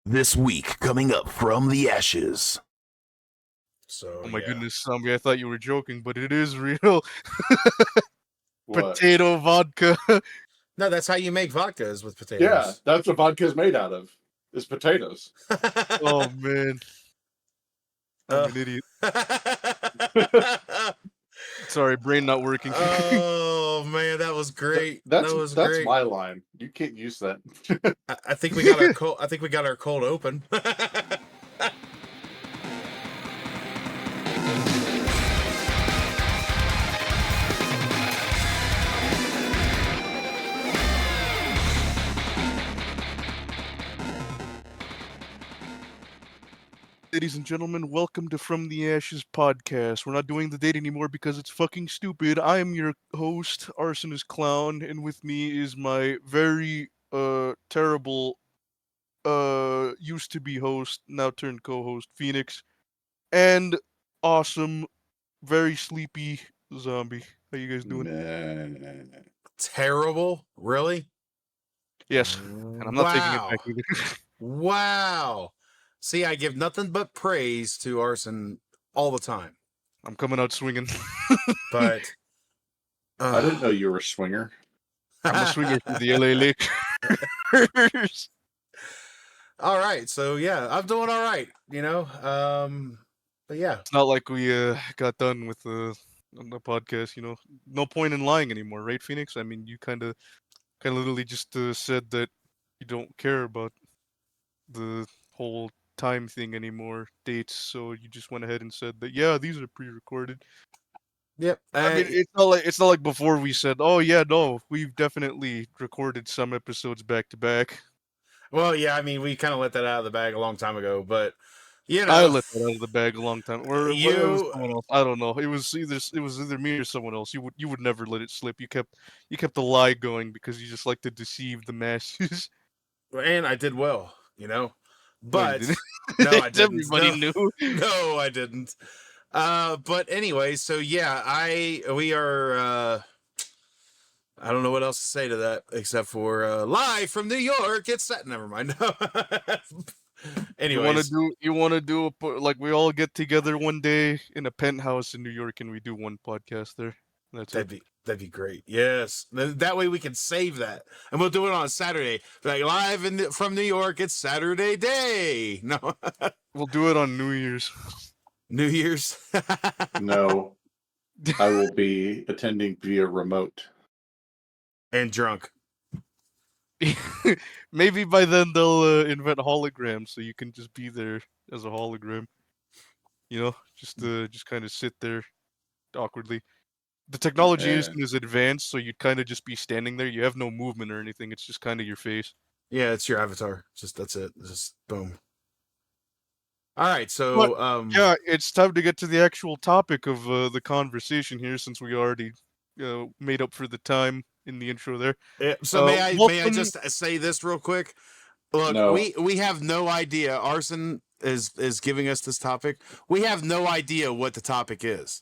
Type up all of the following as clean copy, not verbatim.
This week, coming up from the ashes. So, Oh my yeah. goodness, Zombie, I thought you were joking, but it is real. What? Potato vodka. No, that's how you make vodka is with Yeah, potatoes. that's what vodka is made out of. Is potatoes. Oh man. I'm an idiot. Sorry, brain not working. Oh man, that was great. That's that was that's great. my line. You can't use that. I think we got our cold. I think we got our cold open. Ladies and gentlemen, welcome to From the Ashes podcast. We're not doing the date anymore because it's fucking stupid. I am your host, Arson is Clown, and with me is my very terrible used to be host, now turned co-host, Phoenix, and awesome, very sleepy Zombie. How you guys doing? Terrible, really? Yes, and I'm not taking it back either. Wow. See, I give nothing but praise to Arson all the time. I'm coming out swinging. But I didn't know you were a swinger. I'm a swinger for the LA Lakers. All right, so yeah, I'm doing all right. But yeah, It's not like we got done with the podcast. No point in lying anymore, right, Phoenix? I mean, you kind of literally just said that you don't care about the whole time thing anymore, dates. So you just went ahead and said that, yeah, these are pre-recorded. yep. I mean, it's not like before we said, oh yeah, no, we've definitely recorded some episodes back to back. Well, yeah, I mean, we kind of let that out of the bag a long time ago, but you know, I let that out of the bag a long time. Or it was you, someone else. I don't know. It was either me or someone else. You would never let it slip. You kept the lie going because you just like to deceive the masses. and I did well, but didn't. no, I didn't. Everybody No, knew. no, I didn't. But anyway, so yeah, we are. I don't know what else to say to that except for live from New York. It's set. Never mind. Anyways, You want to do like we all get together one day in a penthouse in New York and we do one podcast there. that'd be great. Yes, that way we can save that, and we'll do it on Saturday. Like live from New York. It's Saturday day. No, We'll do it on New Year's. New Year's. No, I will be attending via remote. And drunk. Maybe by then they'll invent holograms so you can just be there as a hologram. Just kind of sit there awkwardly. The technology isn't as advanced, so you'd kind of just be standing there. You have no movement or anything. It's just kind of your face. Yeah, it's your avatar. That's it. Just boom. All right, so yeah, it's time to get to the actual topic of the conversation here, since we already made up for the time in the intro there. Yeah, so may I just say this real quick? Look, No. we have no idea. Arson is giving us this topic. We have no idea what the topic is.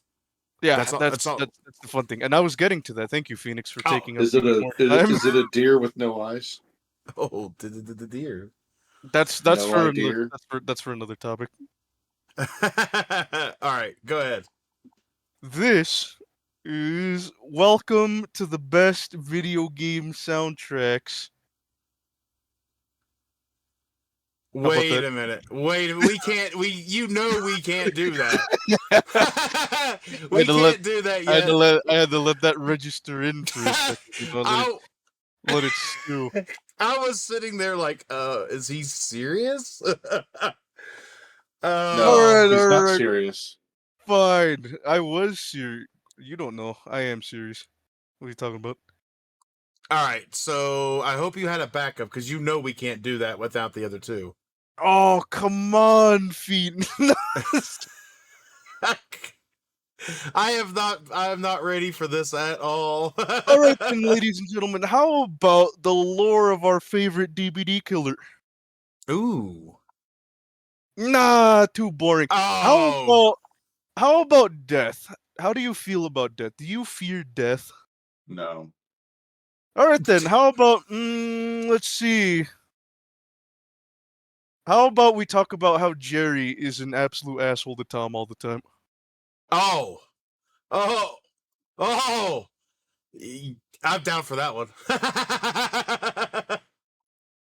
Yeah, that's the fun thing. And I was getting to that. Thank you, Phoenix, for taking up Is it a deer with no eyes? Oh, the deer. That's for another topic. All right, go ahead. This is welcome to the best video game soundtracks. Wait a minute. We can't. We can't do that. We can't do that yet. I had to let that register in for a second. Let it stew. I was sitting there like, is he serious? No, he's not serious. Fine. I was serious. You don't know. I am serious. What are you talking about? All right. So I hope you had a backup because we can't do that without the other two. Oh, come on, Feet. I am not ready for this at all. All right then, ladies and gentlemen, how about the lore of our favorite DVD killer? Ooh. Nah, too boring. Oh. How about death? How do you feel about death? Do you fear death? No. All right then, how about let's see. How about we talk about how Jerry is an absolute asshole to Tom all the time? Oh, oh, oh! I'm down for that one.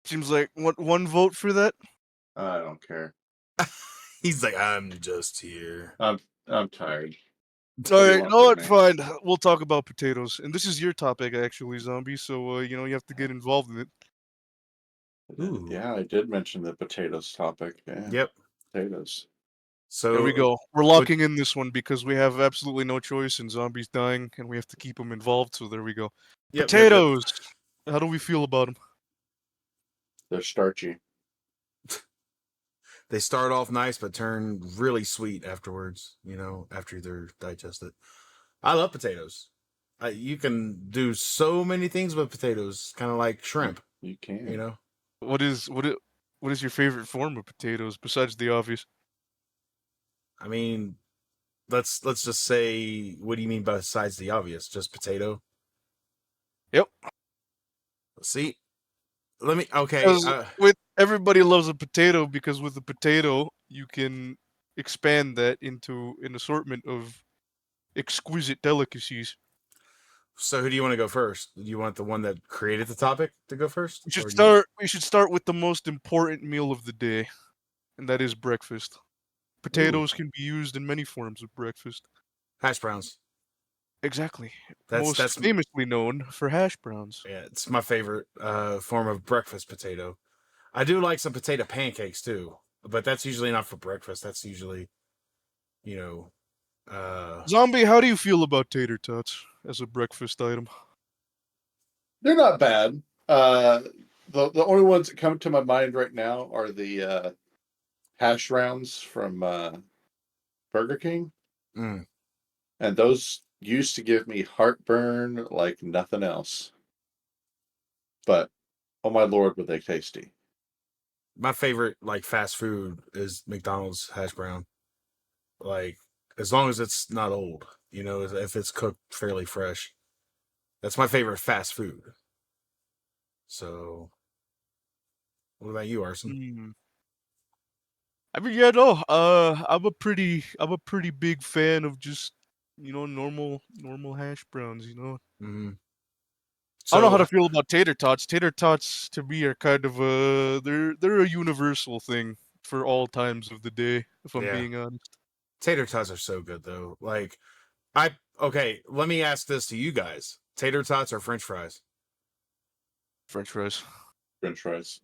Seems like one vote for that. I don't care. He's like, I'm just here. I'm tired. All do you right, want no, from it's me? fine. We'll talk about potatoes, and this is your topic actually, Zombie. So you know you have to get involved in it. Ooh. Yeah, I did mention the potatoes topic. Yeah, Yep. potatoes. So There we go. We're locking in this one because we have absolutely no choice, and Zombie's dying, and we have to keep him involved. So there we go. Yep, Potatoes. How do we feel about them? They're starchy. They start off nice, but turn really sweet afterwards. You know, after they're digested. I love potatoes. You can do so many things with potatoes, kind of like shrimp. You can. You know, What is your favorite form of potatoes besides the obvious? I mean, let's just say, what do you mean besides the obvious? Just potato? Yep. See, let me. Okay. 'Cause with everybody loves a potato because with a potato you can expand that into an assortment of exquisite delicacies. So who do you want to go first? Do you want the one that created the topic to go first? We should Or do you- start. We should start with the most important meal of the day, and that is breakfast. Potatoes can be used in many forms of breakfast. hash browns. Exactly. That's Most famously known for hash browns. yeah, it's my favorite form of breakfast potato. I do like some potato pancakes too, but that's usually not for breakfast. That's usually, you know, Zombie, how do you feel about tater tots as a breakfast item? They're not bad. The only ones that come to my mind right now are the hash rounds from Burger King, mm. and those used to give me heartburn like nothing else. But oh my lord, were they tasty! My favorite like fast food is McDonald's hash brown. Like as long as it's not old, you know, if it's cooked fairly fresh. That's my favorite fast food. So, what about you, Arson? Hmm. I mean, yeah, no. I'm a pretty big fan of just normal hash browns. You know, Mm-hmm. I don't know how So, to feel about tater tots. Tater tots to me are kind of they're a universal thing for all times of the day. If I'm yeah, being honest. tater tots are so good though. Like, okay, let me ask this to you guys: tater tots or French fries? French fries. French fries.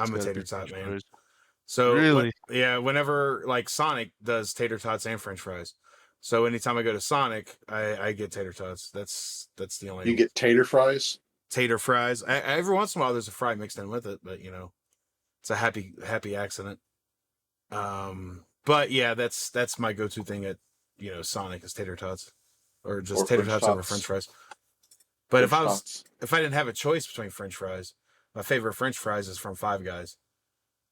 It's I'm a gotta be tater tot French man. fries. So, Really? yeah, whenever like Sonic does tater tots and French fries, so anytime I go to Sonic, I get tater tots. That's the only You get tater fries. tater fries. Every once in a while, there's a fry mixed in with it, but you know, it's a happy accident. But yeah, that's my go-to thing at Sonic is tater tots, or just Or tater French tots over tots. French fries. But French tots. if I didn't have a choice between French fries, my favorite French fries is from Five Guys,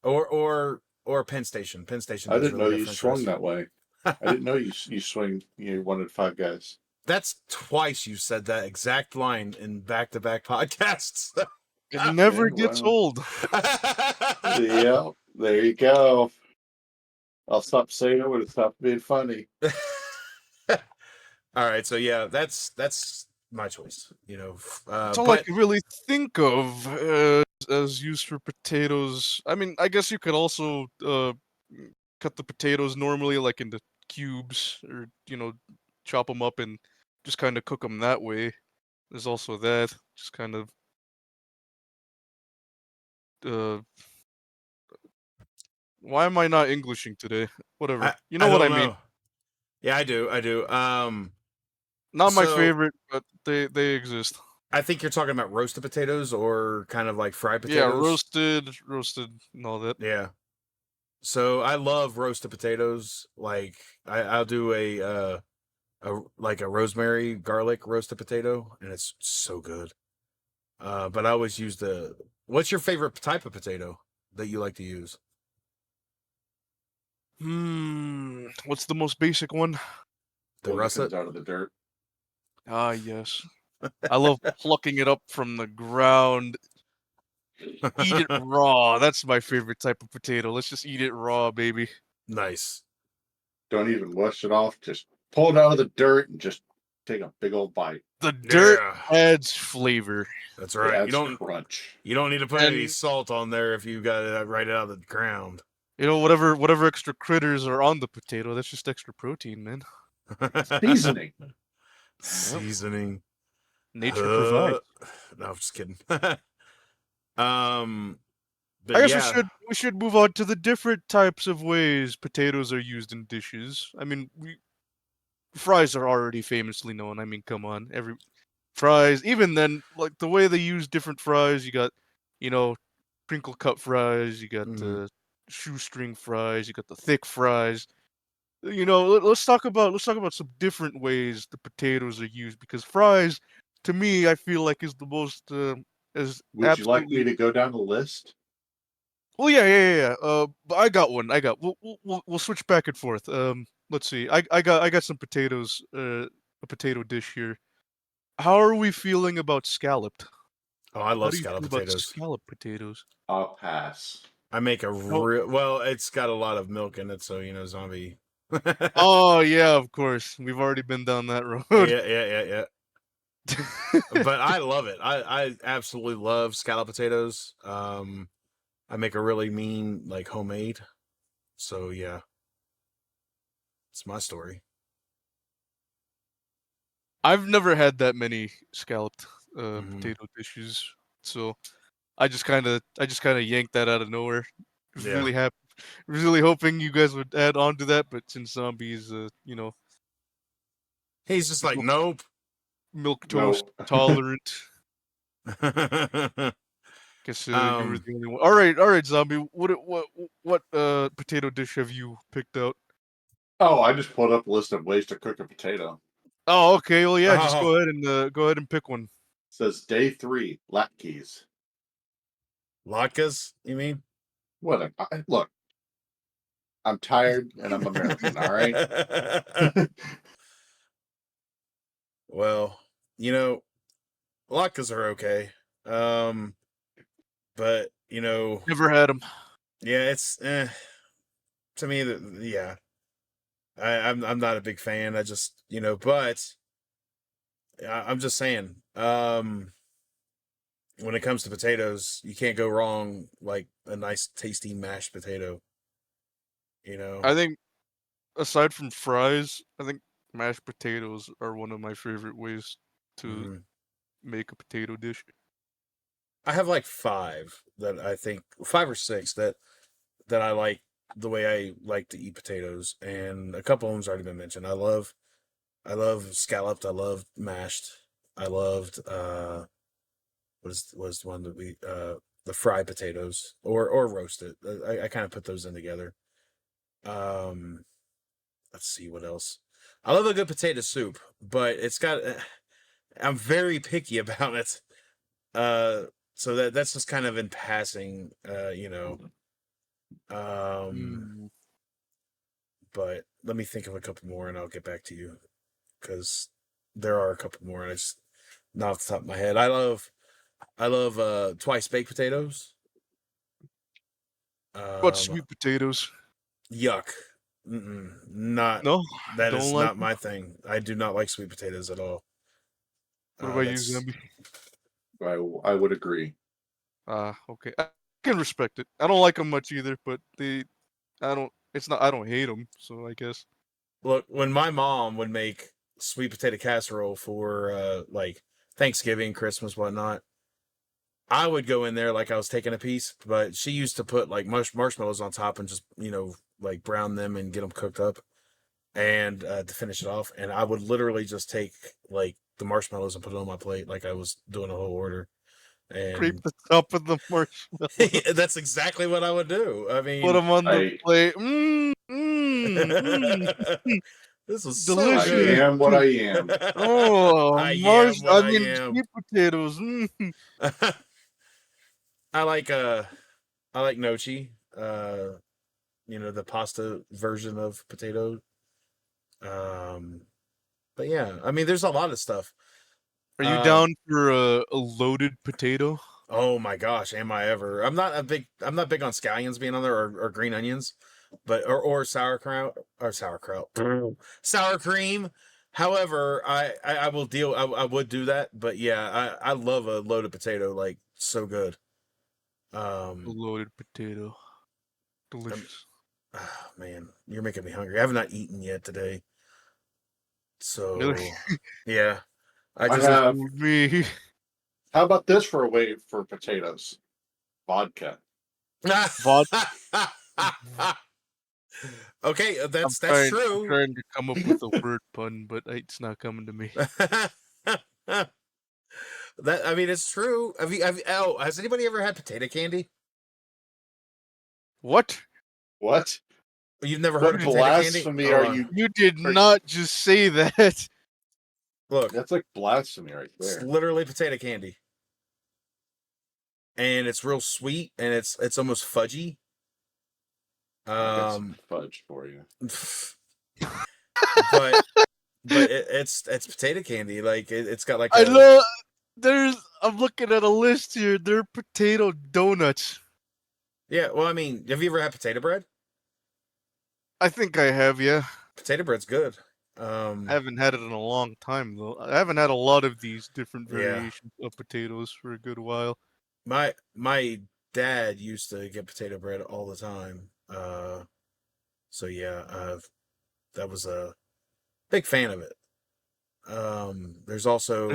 or Penn Station. Penn Station I does didn't know really good you French swung fries. that way. I didn't know you swing. You wanted Five Guys. That's twice you said that exact line in back-to-back podcasts. It never Yeah, gets well, old. yeah, there you go. I'll stop saying it when it stops being funny. All right, so yeah, that's my choice. That's all I But can really think of as used for potatoes. I mean, I guess you could also cut the potatoes normally, like into cubes, or chop them up and just kind of cook them that way. There's also that, just kind of uh. Why am I not Englishing today? Whatever. You I know what don't I mean. know. Yeah, I do. Not my So favorite, but they exist. I think you're talking about roasted potatoes or kind of like fried Yeah, potatoes. roasted, and all that. Yeah. So I love roasted potatoes. Like I'll do a rosemary garlic roasted potato, and it's so good. But I always use the. What's your favorite type of potato that you like to use? What's the most basic one? The One that russet. comes out of the dirt. Ah, yes. I love plucking it up from the ground. Eat it raw. That's my favorite type of potato. Let's just eat it raw, baby. Nice. Don't even wash it off. Just pull it out of the dirt and just take a big old bite. The dirt Yeah, adds flavor. that's It right. adds crunch. You don't need to put And- any salt on there if you got it right out of the ground. You know, whatever extra critters are on the potato, that's just extra protein, man. Seasoning. Seasoning. Nature provides. No, I'm just kidding. But I guess yeah. we should move on to the different types of ways potatoes are used in dishes. I mean, fries are already famously known. I mean, come on, every fries. Even then, like the way they use different fries, you got, you know, crinkle cut fries. You got Mhm. shoestring fries. You got the thick fries. You know, let's talk about some different ways the potatoes are used because fries, to me, I feel like is the most is Would you like me absolutely. to go down the list? Well, yeah. But I got one. We'll switch back and forth. Let's see. I got some potatoes. A potato dish here. How are we feeling about scalloped? Oh, I How love do you scalloped feel about potatoes. scalloped potatoes? I'll pass. I make a Oh, real well. It's got a lot of milk in it, so zombie. oh yeah, of course. We've already been down that road. Yeah. But I love it. I absolutely love scalloped potatoes. I make a really mean like homemade. So yeah, it's my story. I've never had that many scalloped Mhm. potato dishes, so I just kind of yanked that out of nowhere. Was Yeah. really happy, really hoping you guys would add on to that, but since zombies, you know, He's just like, nope. milk toast Nope. tolerant. Guess you were um, the only one. All right, zombie. What potato dish have you picked out? Oh, I just pulled up a list of ways to cook a potato. Oh, okay. Well, yeah. Just oh, go ahead and pick one. It says day 3, latkes. latkes, you mean? Look, I'm tired and I'm American, all right? Well, latkes are okay. But Never had them. yeah, it's to me yeah. I'm not a big fan. I just but I'm just saying. When it comes to potatoes, you can't go wrong like a nice tasty mashed potato. You know. I think aside from fries, I think mashed potatoes are one of my favorite ways to Mhm. make a potato dish. I have like five or six that I like the way I like to eat potatoes, and a couple of them's already been mentioned. I love scalloped. I love mashed. I loved was the one that we the fried potatoes or roasted. I kind of put those in together. Um, let's see what else. I love a good potato soup, but it's got. I'm very picky about it. Uh, so that's just kind of in passing. Um, Mm. but let me think of a couple more, and I'll get back to you because there are a couple more. And I just not off the top of my head. I love twice baked potatoes. What Um, sweet potatoes? yuck. Mm-mm, not No, that don't is like not them. my thing. I do not like sweet potatoes at all. What about you, That's zombie? I would agree. Okay. I can respect it. I don't like them much either, but I don't. It's not. I don't hate them, so I guess. look when my mom would make sweet potato casserole for like Thanksgiving, Christmas, whatnot. I would go in there like I was taking a piece, but she used to put like marshmallows on top and just like brown them and get them cooked up and to finish it off. And I would literally just take like the marshmallows and put it on my plate like I was doing a whole order. Scrape And the top of the marshmallow. that's exactly what I would do. I Put mean, them on the I plate. this is so I Delicious. good. am what I am. Oh, I am what I I mean, am. sweet potatoes. I like I like gnocchi. The pasta version of potato. Um, but yeah, I mean, there's a lot of stuff. Are you Uh, down for a loaded potato? Oh my gosh, am I ever? I'm not big on scallions being on there or green onions, but or sauerkraut, sour cream. However, I will deal. I would do that, but yeah, I love a loaded potato, like so good. Loaded potato. Um, Delicious. oh, man, you're making me hungry. I have not eaten yet today, Really? so yeah, I I just have. Me. How about this for a way for potatoes? Vodka. Vod- Okay, I'm that's I'm true. trying to come up with a word pun, but it's not coming to me. That I mean, it's true. Oh, has anybody ever had potato candy? What? What? You've never heard What of potato candy? blasphemy Hold are on. you? You did Are, not just say that. Look, that's like blasphemy right it's there. literally potato candy, and it's real sweet, and it's almost fudgy. I got some fudge for you. But it's potato candy. Like it's got like I a know. I'm looking at a list here. They're potato donuts. yeah. Well, I mean, have you ever had potato bread? I think I have, yeah. Potato bread's good. I haven't had it in a long time though. I haven't had a lot of these different Yeah. variations of potatoes for a good while. My dad used to get potato bread all the time. So yeah, that was a big fan of it. There's also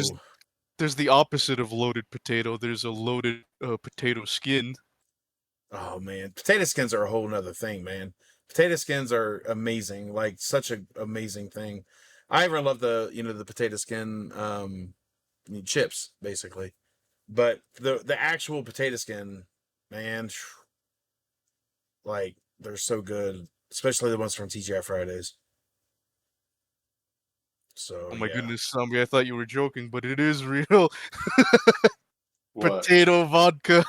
There's the opposite of loaded potato. There's a loaded potato skin. oh man, potato skins are a whole nother thing, man. Potato skins are amazing, like such an amazing thing. I even love the potato skin chips basically, but the actual potato skin, man, like they're so good, especially the ones from TGI Fridays. So Oh my yeah. goodness, Zombie, I thought you were joking, but it is real. What? Potato vodka.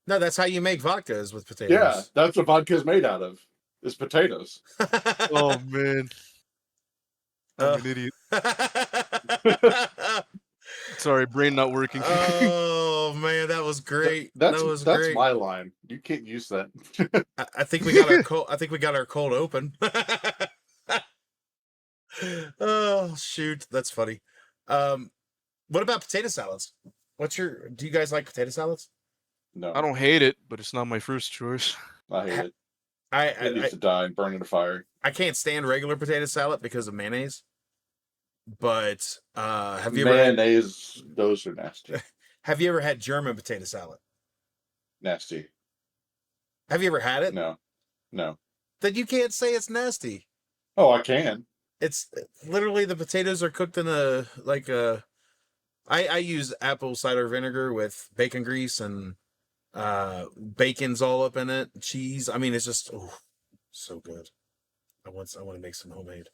No, that's how you make vodkas with Yeah, potatoes. that's what vodka's made out of. Is potatoes. Oh man, I'm an idiot. Sorry, brain not working. Oh man, that was great. That's That was that's great. my line. You can't use that. I think we got our cold. I think we got our cold open. Oh shoot, that's funny. Um, what about potato salads? Do you guys like potato salads? No, I don't hate it, but it's not my first choice. I hate it. I It needs to die and burn in a fire. I can't stand regular potato salad because of mayonnaise. But have you ever Mayonnaise, those are nasty. have you ever had German potato salad? Nasty. Have you ever had it? No. No. Then you can't say it's nasty. Oh, I can. It's literally the potatoes are cooked in a like a. I use apple cider vinegar with bacon grease and bacon's all up in it, cheese. I mean, it's just so good. I want to make some homemade.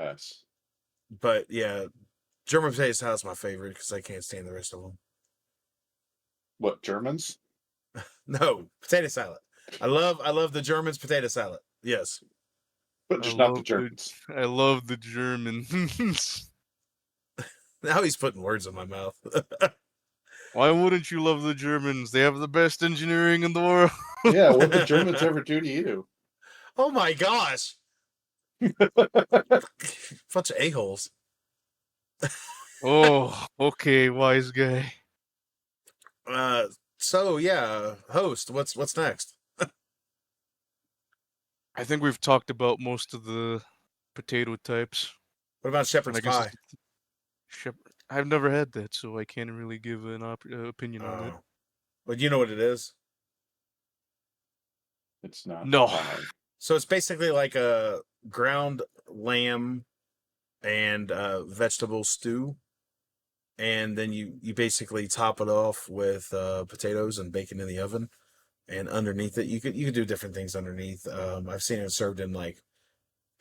Yes. But yeah, German potato salad's my favorite because I can't stand the rest of them. What, Germans? No, potato salad. I love the Germans potato salad. Yes. But just not the Germans. I love the Germans. Now he's putting words in my mouth. Why wouldn't you love the Germans? They have the best engineering in the world. Yeah, what did the Germans ever do to you? Oh my gosh. Bunch of a-holes. Oh, okay, wise guy. So yeah, host, what's next? I think we've talked about most of the potato types. What about And shepherd's I guess pie? I've never had that, so I can't really give an opinion on it. But you know what it is? It's not No. pie. So it's basically like a ground lamb and vegetable stew, and then you basically top it off with potatoes and bacon in the oven, and underneath it you could do different things underneath. I've seen it served in like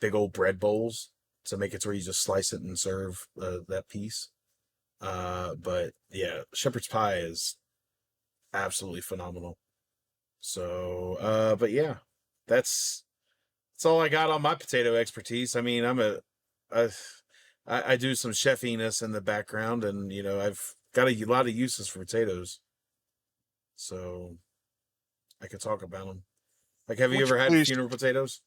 big old bread bowls to make it to where you just slice it and serve that piece. But yeah, shepherd's pie is absolutely phenomenal. So, but yeah, that's all I got on my potato expertise. I mean, I do some chefiness in the background, and I've got a lot of uses for potatoes. so I could talk about them. Like, have you Which ever had place- funeral potatoes?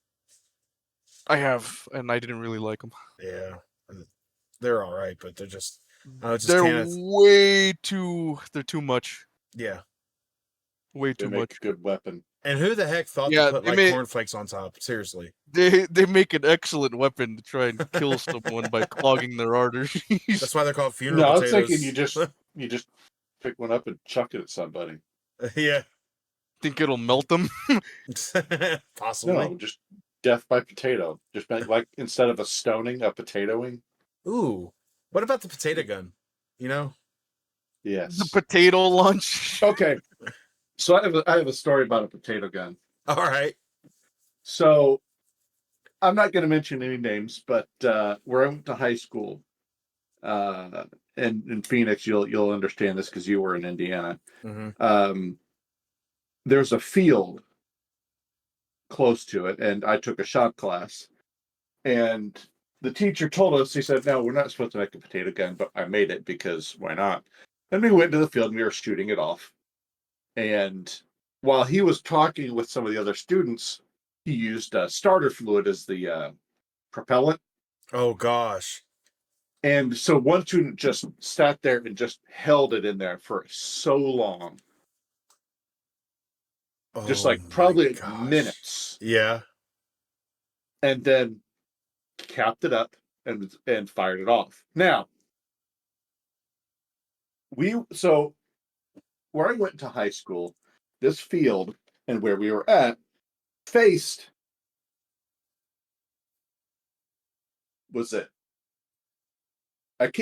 I have, and I didn't really like them. Yeah, they're all right, but they're just just They're kind of they're too much. yeah. Way They too make much. a good weapon. And who the heck thought Yeah, to put they like made- cornflakes on top? Seriously. They make an excellent weapon to try and kill someone by clogging their arteries. That's why they're called funeral No, I was potatoes. thinking you just pick one up and chuck it at somebody. Yeah. Think it'll melt them? Possibly. No, just death by potato. Just like instead of a stoning, a potatoing. Ooh. What about the potato gun? You know? Yes. The potato launch. Okay. So I have a story about a potato gun. All right. So I'm not going to mention any names, but where I went to high school, and in Phoenix, you'll understand this because you were in Indiana. Mm-hmm. There's a field close to it, and I took a shot class, and the teacher told us, he said, "No, we're not supposed to make a potato gun," but I made it because why not? And we went to the field and we were shooting it off. And while he was talking with some of the other students, he used starter fluid as the propellant. Oh gosh. And so one student just sat there and just held it in there for so long. Just Oh like my probably gosh. minutes. Yeah. And then capped it up and fired it off. Now, so where I went to high school, this field and where we were at faced it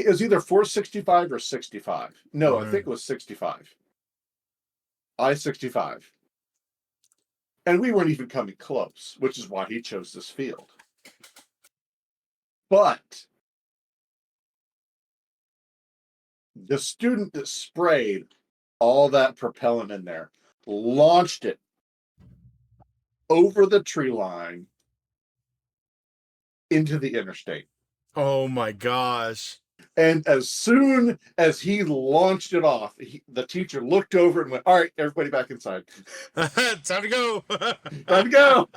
was either 465 or 65. No, I think it was 65. I-65. And we weren't even coming close, which is why he chose this field. But the student that sprayed all that propellant in there launched it over the tree line into the interstate. Oh my gosh. And as soon as he launched it off, the teacher looked over and went, "All right, everybody back inside. Time to go." Time to go."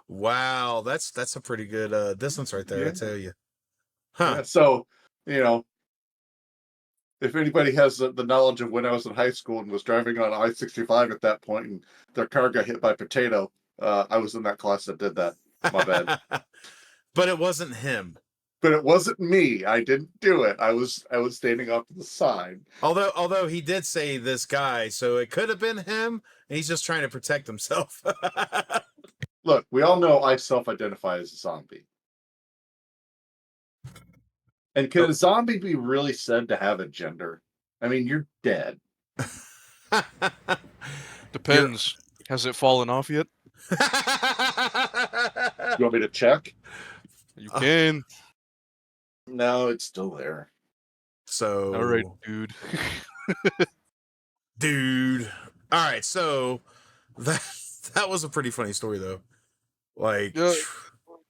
Wow, that's a pretty good distance right there, Yeah. I tell you. Huh. Yeah, so, if anybody has the knowledge of when I was in high school and was driving on I-65 at that point and their car got hit by a potato, I was in that class that did that. My bad. But it wasn't him. But it wasn't me. I didn't do it. I was standing off to the side. Although he did say this guy, so it could have been him, and he's just trying to protect himself. Look, we all know I self-identify as a zombie. And can a zombie be really said to have a gender? I mean, you're dead. Depends. Has it fallen off yet? You want me to check? You can. No, it's still there. So All right, dude. Dude. All right, so that was a pretty funny story though. Like Yeah,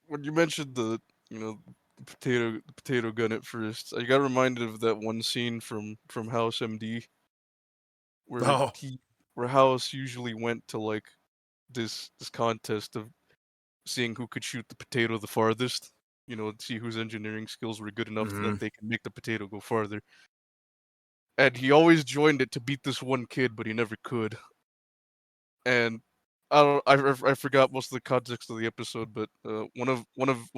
when you mentioned the potato gun at first, I got reminded of that one scene from House MD where Oh. where House usually went to like this contest of seeing who could shoot the potato the farthest, see whose engineering skills were good enough that they can make the potato go farther. And he always joined it to beat this one kid, but he never could. And I forgot most of the context of the episode, but one of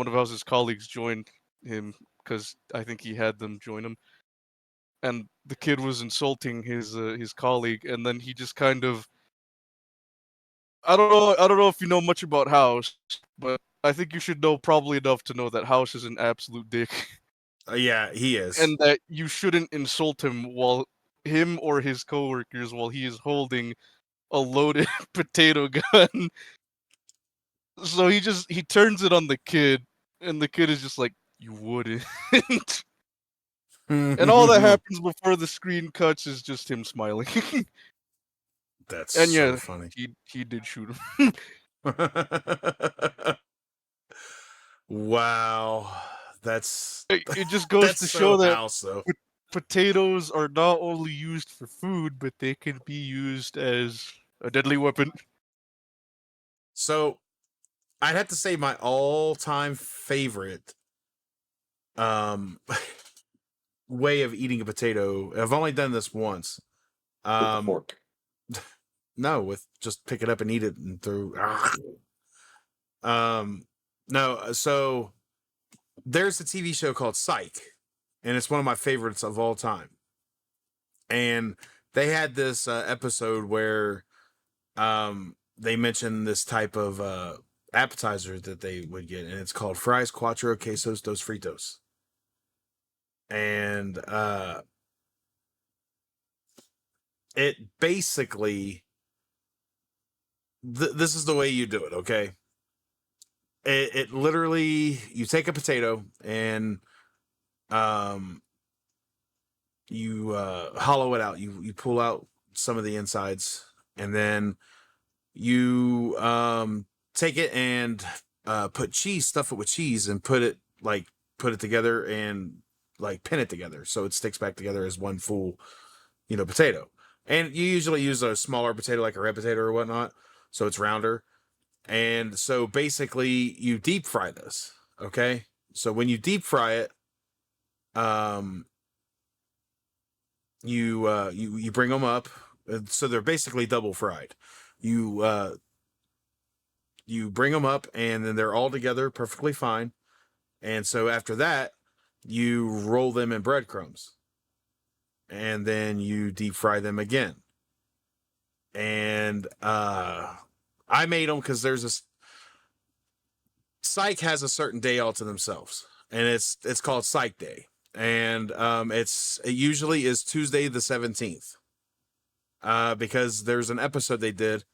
House's colleagues joined him because I think he had them join him, and the kid was insulting his colleague, and then he just kind of I don't know if you know much about House, but I think you should know probably enough to know that House is an absolute dick. Yeah, he is. And that you shouldn't insult him or his coworkers while he is holding a loaded potato gun. So he turns it on the kid, and the kid is just like, "You wouldn't." And all that happens before the screen cuts is just him smiling. That's and so yeah, funny. he did shoot him. Wow. That's It just goes that's to so show that House, though. potatoes are not only used for food, but they can be used as a deadly weapon. So I'd have to say my all-time favorite way of eating a potato. I've only done this once. With a fork. No, with just pick it up and eat it and through. No, so there's a TV show called Psych, and it's one of my favorites of all time. And they had this episode where they mentioned this type of appetizer that they would get, and it's called fries, cuatro, quesos, dos fritos. And it basically, this is the way you do it, okay? It literally, you take a potato and you hollow it out. You pull out some of the insides, and then you take it and put cheese, stuff it with cheese, and put it together and like pin it together so it sticks back together as one full, potato. And you usually use a smaller potato, like a red potato or whatnot, so it's rounder. And so basically you deep fry this, okay? So when you deep fry it, you bring them up, so they're basically double fried. You bring them up, and then they're all together perfectly fine. And so after that, you roll them in breadcrumbs, and then you deep fry them again. And I made them because Psych has a certain day all to themselves, and it's called Psych Day, and it usually is Tuesday the 17th, because there's an episode they did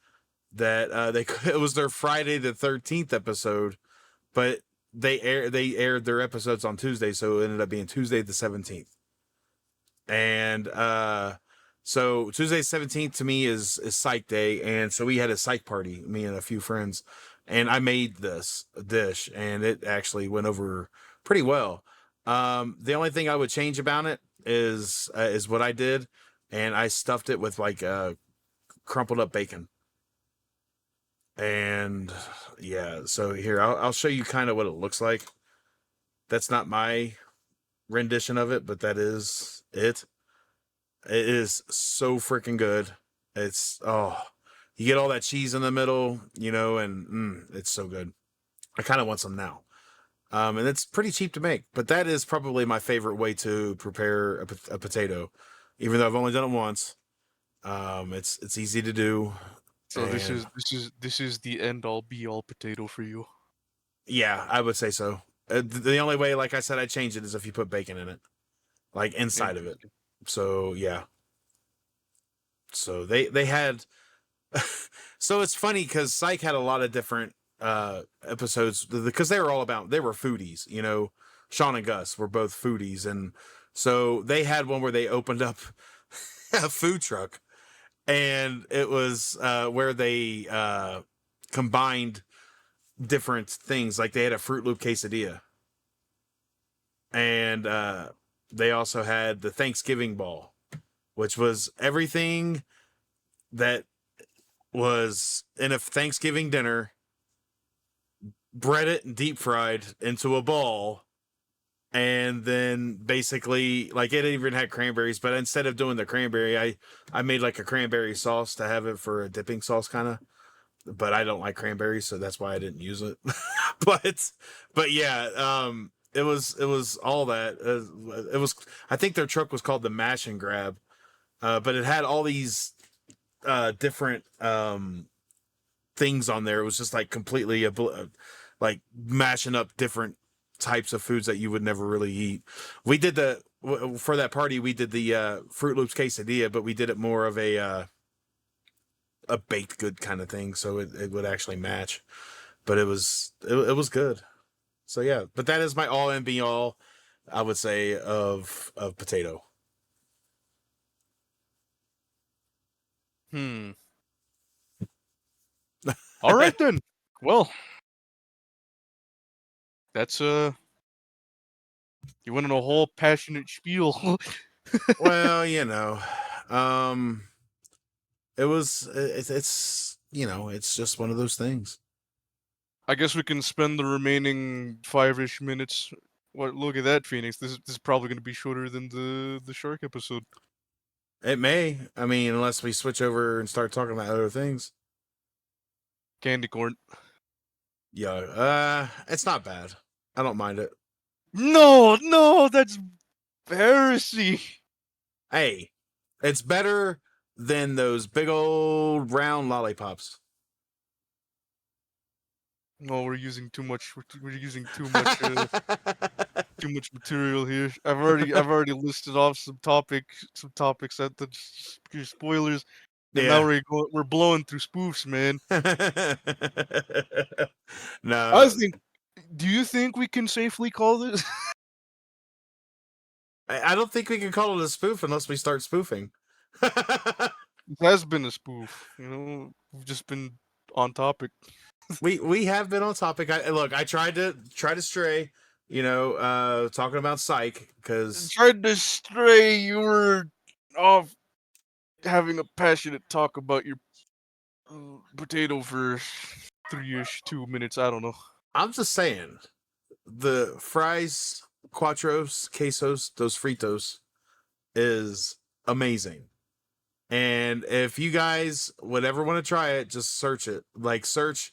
that it was their Friday the 13th episode, but they aired their episodes on Tuesday, so it ended up being Tuesday the 17th. And so Tuesday 17th to me is Psych Day, and so we had a psych party, me and a few friends, and I made this dish, and it actually went over pretty well. The only thing I would change about it is what I did, and I stuffed it with like crumpled up bacon. And yeah, so here I'll show you kind of what it looks like. That's not my rendition of it, but that is it. It is so freaking good. It's you get all that cheese in the middle, and it's so good. I kind of want some now. And it's pretty cheap to make, but that is probably my favorite way to prepare a potato, even though I've only done it once. It's easy to do. So this is the end all be all potato for you. Yeah, I would say so. The only way, like I said, I change it is if you put bacon in it, like inside of it. So yeah. So they had. So it's funny because Psych had a lot of different episodes because they were foodies. Sean and Gus were both foodies, and so they had one where they opened up a food truck, and it was where they combined different things. Like they had a Fruit Loop quesadilla, and they also had the Thanksgiving ball, which was everything that was in a Thanksgiving dinner, bread it and deep fried into a ball. And then basically, like, it even had cranberries, but instead of doing the cranberry, I made like a cranberry sauce to have it for a dipping sauce, kind of. But I don't like cranberries, so that's why I didn't use it. but yeah, it was all that. It was, I think their truck was called the Mash and Grab, but it had all these different things on there. It was just like completely like mashing up different types of foods that you would never really eat. We did for that party, we did the Fruit Loops quesadilla, but we did it more of a baked good kind of thing, so it would actually match. But it was good. So yeah, but that is my all and be all, I would say, of potato. All right then. Well, that's you went on a whole passionate spiel Well, it's it's just one of those things. I guess we can spend the remaining 5-ish minutes. What? Look at that, Phoenix. This is probably going to be shorter than the shark episode. It may. I mean, unless we switch over and start talking about other things. Candy corn. Yeah, it's not bad. I don't mind it. No, that's heresy. Hey, it's better than those big old round lollipops. No, we're using too much. We're using too much. Too much material here. I've already listed off some topics that spoilers, and now Yeah. we're blowing through spoofs, man. No, Do you think we can safely call this? I don't think we can call it a spoof unless we start spoofing. It has been a spoof. We've just been on topic. we have been on topic. I tried to stray, talking about Psych because Tried to stray. You were off having a passionate talk about your potato for 3-ish 2 minutes. I don't know. I'm just saying the fries, cuatros, quesos, those fritos is amazing. And if you guys would ever want to try it, just search it. Like search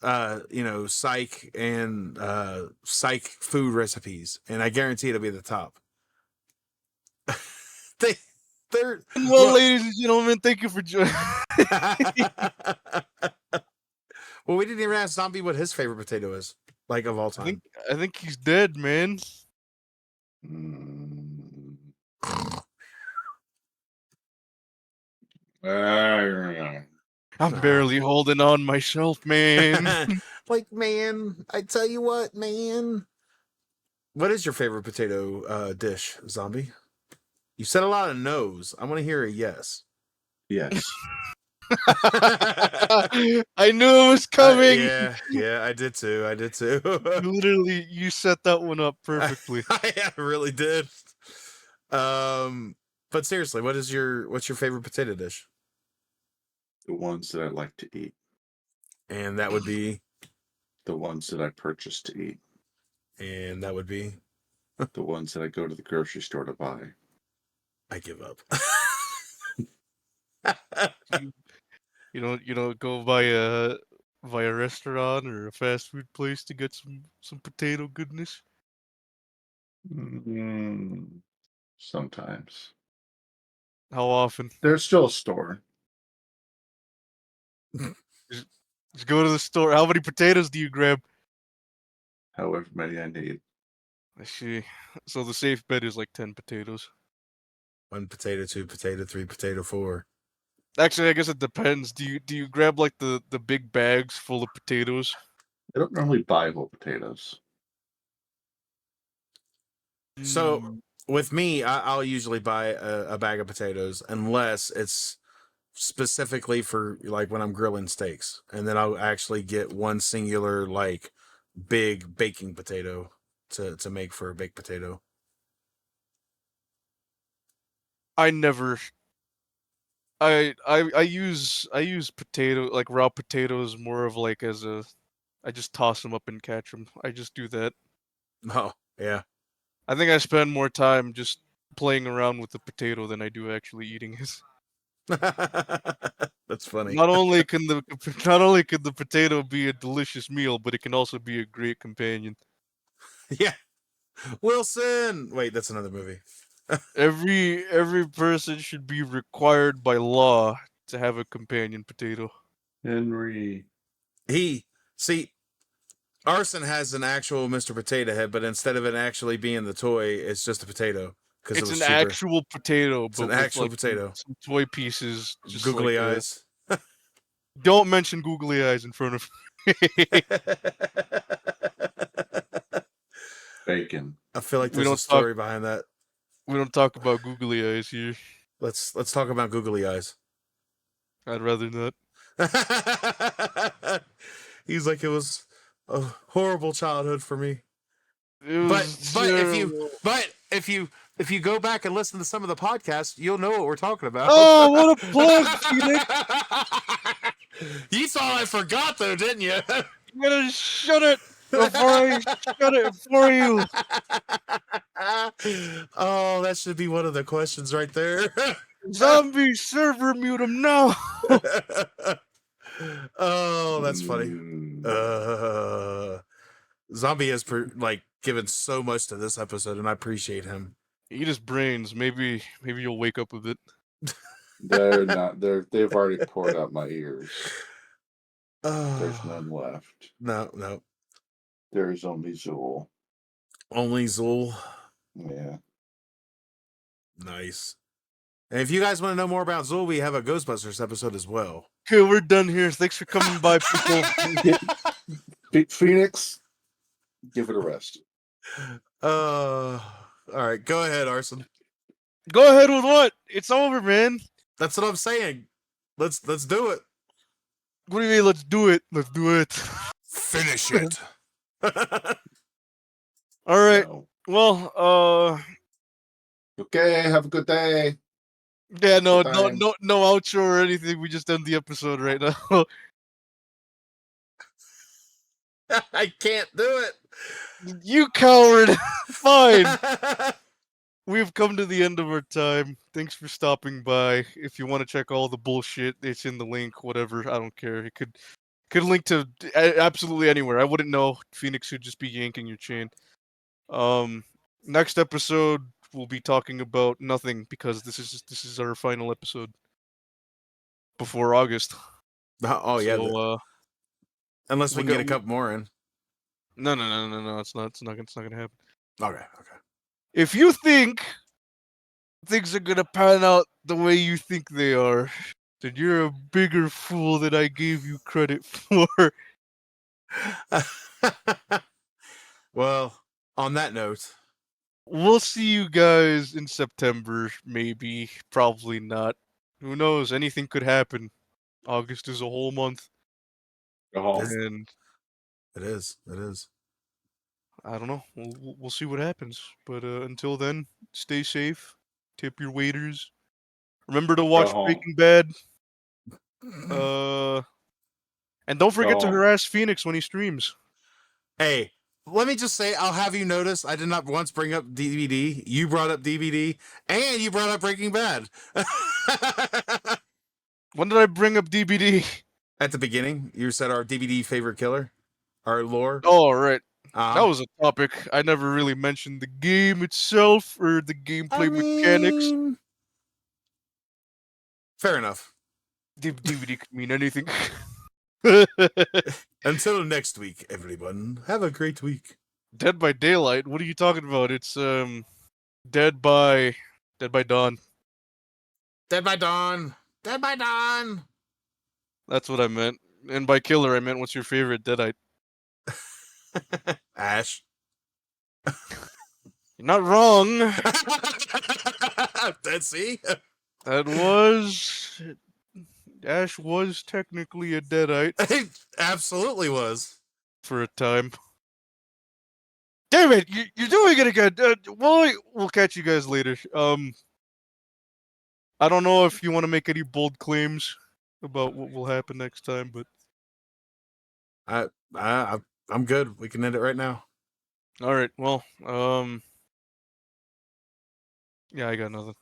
Psych and Psych food recipes, and I guarantee it'll be at the top. They're Well, ladies and gentlemen, thank you for joining. Well, we didn't even ask Zombie what his favorite potato is, like of all time. I think he's dead, man. I'm barely holding on myself, man. Like, man, I tell you what, man. What is your favorite potato dish, Zombie? You said a lot of no's. I want to hear a yes. Yes. I knew it was coming. Yeah, I did too. Literally, you set that one up perfectly. I really did. But seriously, what's your favorite potato dish? The ones that I like to eat. And that would be the ones that I purchase to eat. And that would be the ones that I go to the grocery store to buy. I give up. You don't go by a restaurant or a fast food place to get some potato goodness. Sometimes. How often? There's still a store. Just go to the store. How many potatoes do you grab? However many I need. I see. So the safe bet is like 10 potatoes. 1 potato, 2 potato, 3 potato, 4. Actually, I guess it depends. Do you grab like the big bags full of potatoes? I don't normally buy whole potatoes. So with me, I'll usually buy a bag of potatoes unless it's specifically for like when I'm grilling steaks, and then I'll actually get one singular like big baking potato to make for a baked potato. I never. I use potato, like raw potatoes, more of like as a. I just toss them up and catch them. I just do that. Oh yeah. I think I spend more time just playing around with the potato than I do actually eating it. That's funny. Not only can the potato be a delicious meal, but it can also be a great companion. Yeah. Wilson. Wait, that's another movie. Every person should be required by law to have a companion potato. Henry. Arson has an actual Mr. Potato Head, but instead of it actually being the toy, it's just a potato. It's an actual potato, it's an actual potato. Some toy pieces. Just googly like, eyes. Don't mention googly eyes in front of me. Bacon. I feel like there's a story behind that. We don't talk about googly eyes here. Let's talk about googly eyes. I'd rather not. He's like, it was a horrible childhood for me. But if you if you go back and listen to some of the podcasts, you'll know what we're talking about. Oh, what a plug, Phoenix! You thought I forgot, though, didn't you? You gotta shut it before I shut it for you. Oh, that should be one of the questions right there. Zombie server mute him now. Oh, that's funny. Mm. Zombie has given so much to this episode, and I appreciate him. Eat his brains. Maybe you'll wake up with it. They're not. They've already poured out my ears. There's Oh, none left. no. There's only Zool. Only Zool. Yeah. Nice. And if you guys want to know more about Zool, we have a Ghostbusters episode as well. Okay, we're done here. Thanks for coming by, people. Phoenix, give it a rest. All right, go ahead, Arson. Go ahead with what? It's over, man. That's what I'm saying. Let's do it. What do you mean? Let's do it. Let's do it. Finish it. All right. No. Well, Okay, have a good day. yeah, no Good time. outro or anything. We just end the episode right now. I can't do it. You coward. Fine. We've come to the end of our time. Thanks for stopping by. If you want to check all the bullshit, it's in the link. Whatever, I don't care. It could link to absolutely anywhere. I wouldn't know. Phoenix would just be yanking your chain. Next episode we'll be talking about nothing because this is our final episode before August. Oh yeah. So, unless we we'll can get a get- couple more in. No. It's not gonna happen. Okay. If you think things are gonna pan out the way you think they are, then you're a bigger fool than I gave you credit for. Well, on that note, We'll see you guys in September, maybe, probably not. Who knows? Anything could happen. August is a whole month, Go home. and it is. I don't know. We'll see what happens. But until then, stay safe. Tip your waiters. Remember to watch home. Breaking Bad. And don't forget to home. harass Phoenix when he streams. Hey, let me just say, I'll have you notice I did not once bring up DVD. You brought up DVD, and you brought up Breaking Bad. When did I bring up DBD? At the beginning, you said our DVD favorite killer, our lore. Oh, right. Uh-huh. That was a topic. I never really mentioned the game itself or the gameplay mechanics. Fair enough. DVD could mean anything. Until next week, everyone. Have a great week. Dead by Daylight? What are you talking about? It's Dead by Dawn. Dead by Dawn. Dead by Dawn. That's what I meant. And by killer, I meant what's your favorite Deadite? Ash. You're not wrong. Let's see. That was Ash was technically a Deadite It absolutely was. for a time. Damn it! You're doing it again. We'll catch you guys later. I don't know if you want to make any bold claims about what will happen next time, but I'm good. We can end it right now. all right. Well, yeah, I got nothing.